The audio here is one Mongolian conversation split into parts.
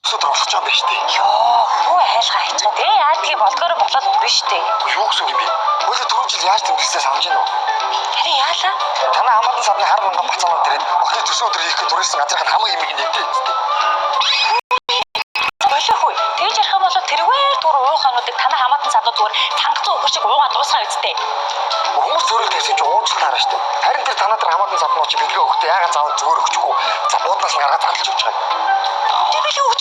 Өсөд болох ч юм байна шүү дээ. Йоо, хөө айлгаа хайчих. Тэгээ яадгийн болдгоор болоод өгнө шүү дээ. Юу гэсэн юм бэ? Өөрөө 4 жил яаж тэмдэглэсээ санаж байна уу? Харин яалаа? Танаа хамаатан садны хар манган бацаанууд дээрээ охины төсөө өдөр хийх гэж дурайсан газрын хамаг юмыг нэгдээ. Болоогүй. Тэгж ярих юм бол тэрвээр дур уухануудыг танаа хамаатан саднууд зүгээр цангацсан өгөр шиг уугаад дуусгаа үсттэй. Хүмүүс зөөрөл тавьсан ч уучлал хараа шүү дээ. Харин тэр танаа тэр хамаатан саднууд чи бэлгээ өгөхдөө яагаад заавал зүгээр өгчихгүй. За бууднаас нь гаргаад зарлж өгч байгаа. Тэгэлээ өгч.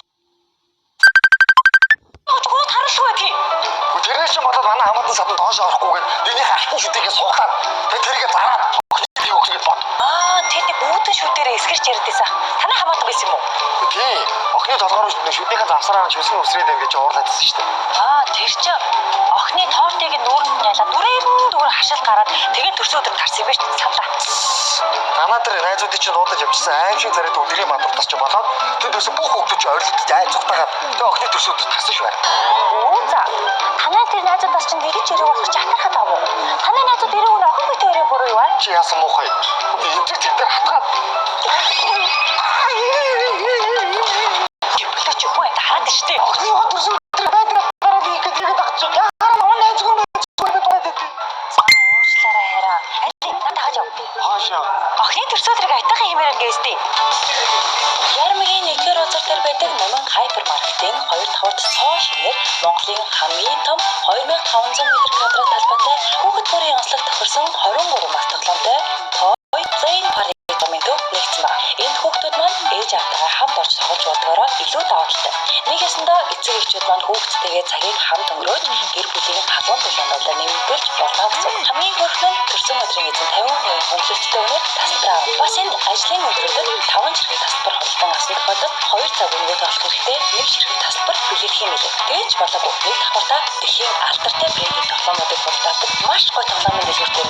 Гот харахгүй тий. Тэр чинь болоод манай хамаатан саданд доош орохгүйгээр нэгний халтан шүтээгээ суугаад тэрийгэ зараад охины өгөх гэж бод. Тэр нэг үүдэн шүтээрээ эсгэрч ярьдээсэн. Танаа хамаатан байсан юм уу? Тий. Охины толгоор шүтнийхээ завсараа чивсэн үсрээд ингэж уурлаадсэн шүү дээ. Тэр чинь охины тоортыг нүүрэнд нь ялаад дүрээр хашаал гараад тэгээд төрсөн өдөр тарсан юм байна шүү дээ. Санаа. Танаа тэр найзуудын чинь дуудаж явчихсан аим шиг царайд өдрийн мандуртас ч болоод тэндээс бүх хүмүүс ойрлогдож цухтагаад тэг охины төрсөн өдөр тарсан шүү байна. За. Танаа тэр найзуудаас чинь нэрэж ирэх болох ч хатархаад авах уу? Танаа найзууд ирэх нь охин битэй өрөө буруу юу аа? Чи яасан муухай? Энд тэр хатгаад Чи хөө хараад шүү дээ. охины төрсөн өдөр байдраа гараад ийх гэж тагч. Яараа мөн найзгүй байдаг. Уушлаараа хараа. Алин надад яв. Хаашаа. Охины төрсөн өдрийг айтайхан хэмээр гээстэй. Ярмигийн нэгдүгээр газар дээр байдаг Номын хайпермаркетын 2-5-т цоо шинээр Монголын хамгийн том 2500 м2 талбайтай хүүхэд бүрийн онцлог тохирсон 23 мас тоглоомтой Toy Train Park томьёо нэгдсэн байна. Энд хүүхдүүд маань ээж аавтайгаа хамт орж тоглож болдгороо илүү даваалтай. Нэг ясандаа эцэг эхчүүд маань хүүхдтэйгээ цагийг хамт өнгөрөөж гэр бүлийн халуун тулаандаа нэмэгдүүлж болоо гэсэн. Хамгийн хөрхөн төрсөн өдрийн эзэн 50% хөнгөлөлттэй өнөр тасалбар авна. Бас энд ажлын өдрүүдэд 5 ширхэг тасалбар холбон авсан тохиолдолд 2 цаг өмнөөд олох хэрэгтэй 1 ширхэг тасалбар бүлээх юм билээ. Тэгэж болоогүй. Нэг давхартаа дэлхийн алдартай брендийн тоглоомнуудыг худалдаадаг маш гоё тоглоомын дэлгүүртэй